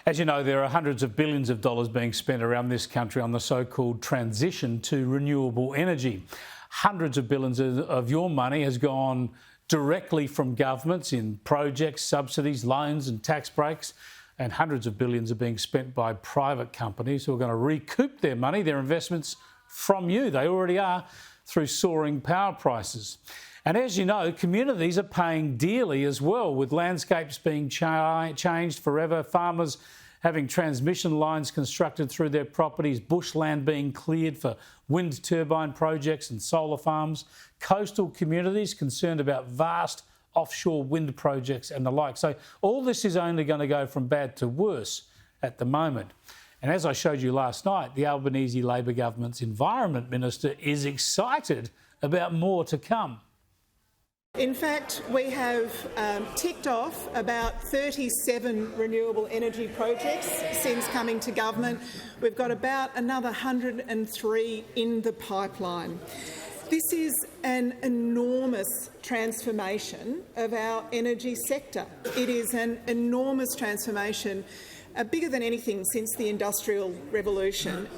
As you know, there are hundreds of billions of dollars being spent around this country on the so-called transition to renewable energy. Hundreds of billions of your money has gone directly from governments in projects, subsidies, loans and tax breaks, and hundreds of billions are being spent by private companies who are going to recoup their money, their investments from you. They already are, through soaring power prices. And as you know, communities are paying dearly as well, with landscapes being changed forever, farmers having transmission lines constructed through their properties, bushland being cleared for wind turbine projects and solar farms, coastal communities concerned about vast offshore wind projects and the like. So all this is only going to go from bad to worse at the moment. And as I showed you last night, the Albanese Labor government's Environment Minister is excited about more to come. In fact, we have ticked off about 37 renewable energy projects since coming to government. We've got about another 103 in the pipeline. This is an enormous transformation of our energy sector. It is an enormous transformation, bigger than anything since the Industrial Revolution.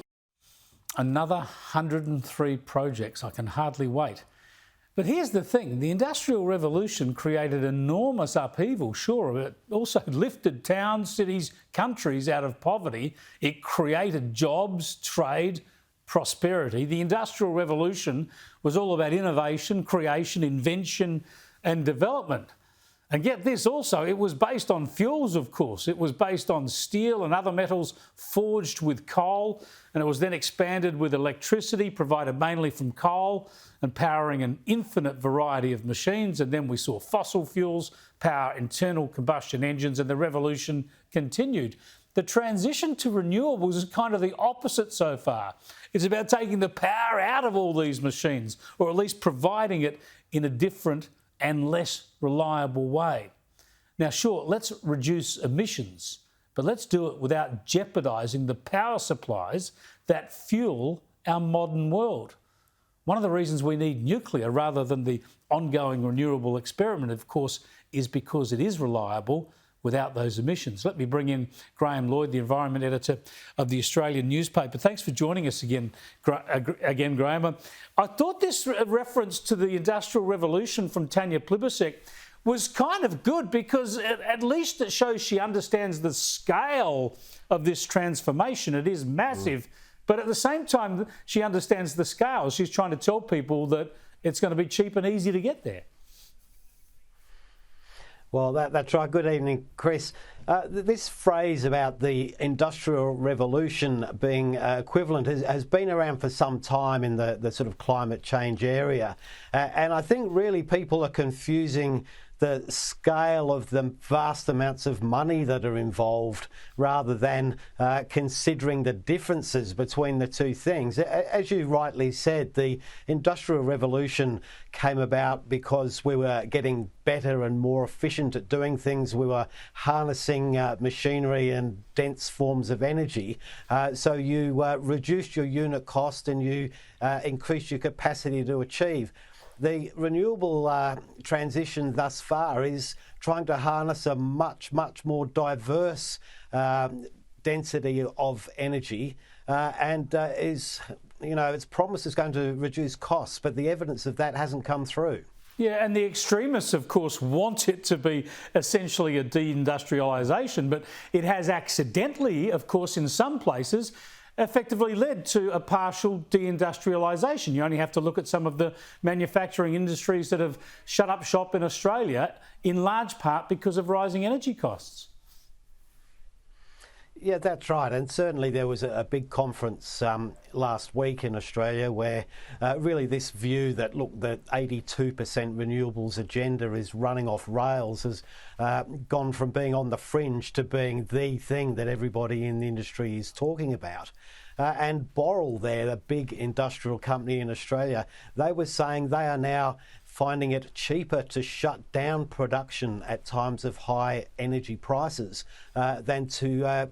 Another 103 projects. I can hardly wait. But here's the thing, the Industrial Revolution created enormous upheaval, sure, but it also lifted towns, cities, countries out of poverty. It created jobs, trade, prosperity. The Industrial Revolution was all about innovation, creation, invention and development. And get this also, it was based on fuels, of course. It was based on steel and other metals forged with coal, and it was then expanded with electricity provided mainly from coal and powering an infinite variety of machines. And then we saw fossil fuels power internal combustion engines, and the revolution continued. The transition to renewables is kind of the opposite so far. It's about taking the power out of all these machines, or at least providing it in a different and less reliable way. Now, sure, let's reduce emissions, but let's do it without jeopardising the power supplies that fuel our modern world. One of the reasons we need nuclear rather than the ongoing renewable experiment, of course, is because it is reliable without those emissions. Let me bring in Graham Lloyd, the environment editor of the Australian newspaper. Thanks for joining us again, Graham. I thought this reference to the Industrial Revolution from Tanya Plibersek was kind of good, because at least it shows she understands the scale of this transformation. It is massive, but at the same time, she understands the scale. She's trying to tell people that it's going to be cheap and easy to get there. Well, that's right. Good evening, Chris. This phrase about the Industrial Revolution being equivalent has been around for some time in the sort of climate change area. And I think really people are confusing the scale of the vast amounts of money that are involved rather than considering the differences between the two things. As you rightly said, the Industrial Revolution came about because we were getting better and more efficient at doing things. We were harnessing machinery and dense forms of energy. So you reduced your unit cost and you increased your capacity to achieve. The renewable transition thus far is trying to harness a much more diverse density of energy and is, its promise is going to reduce costs, but the evidence of that hasn't come through. Yeah, and the extremists, of course, want it to be essentially a deindustrialisation, but it has accidentally, of course, in some places, effectively led to a partial deindustrialisation. You only have to look at some of the manufacturing industries that have shut up shop in Australia, in large part because of rising energy costs. Yeah, that's right. And certainly there was a big conference last week in Australia where really this view that, look, the 82% renewables agenda is running off rails has gone from being on the fringe to being the thing that everybody in the industry is talking about. And Boral there, the big industrial company in Australia, they were saying they are now finding it cheaper to shut down production at times of high energy prices than to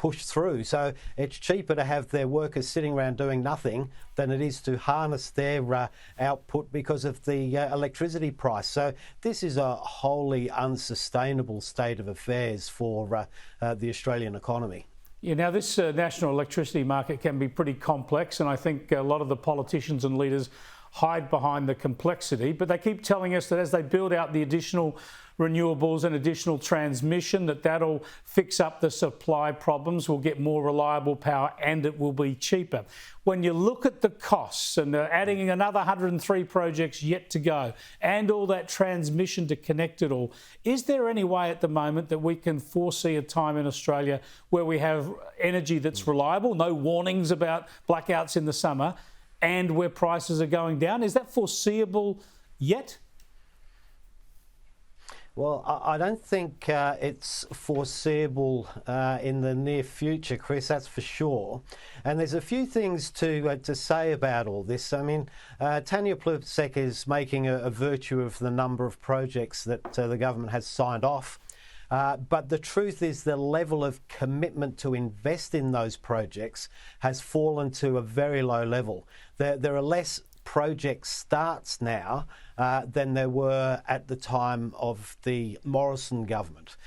push through. So it's cheaper to have their workers sitting around doing nothing than it is to harness their output because of the electricity price. So this is a wholly unsustainable state of affairs for the Australian economy. Yeah, now this national electricity market can be pretty complex, and I think a lot of the politicians and leaders hide behind the complexity, but they keep telling us that as they build out the additional renewables and additional transmission, that'll fix up the supply problems, we'll get more reliable power and it will be cheaper. When you look at the costs and adding another 103 projects yet to go and all that transmission to connect it all, is there any way at the moment that we can foresee a time in Australia where we have energy that's reliable, no warnings about blackouts in the summer, and where prices are going down? Is that foreseeable yet? Well, I don't think it's foreseeable in the near future, Chris, that's for sure. And there's a few things to say about all this. I mean, Tanya Plibersek is making a virtue of the number of projects that the government has signed off. But the truth is the level of commitment to invest in those projects has fallen to a very low level. There are less project starts now than there were at the time of the Morrison government.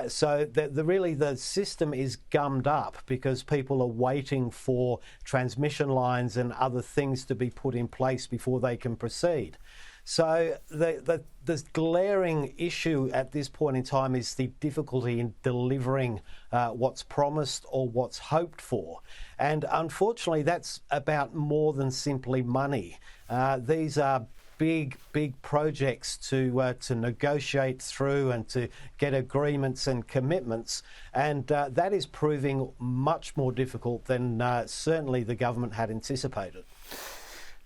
So really the system is gummed up because people are waiting for transmission lines and other things to be put in place before they can proceed. So the glaring issue at this point in time is the difficulty in delivering what's promised or what's hoped for. And unfortunately, that's about more than simply money. These are big projects to negotiate through and to get agreements and commitments. And that is proving much more difficult than certainly the government had anticipated.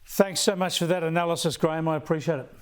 Thanks so much for that analysis, Graham. I appreciate it.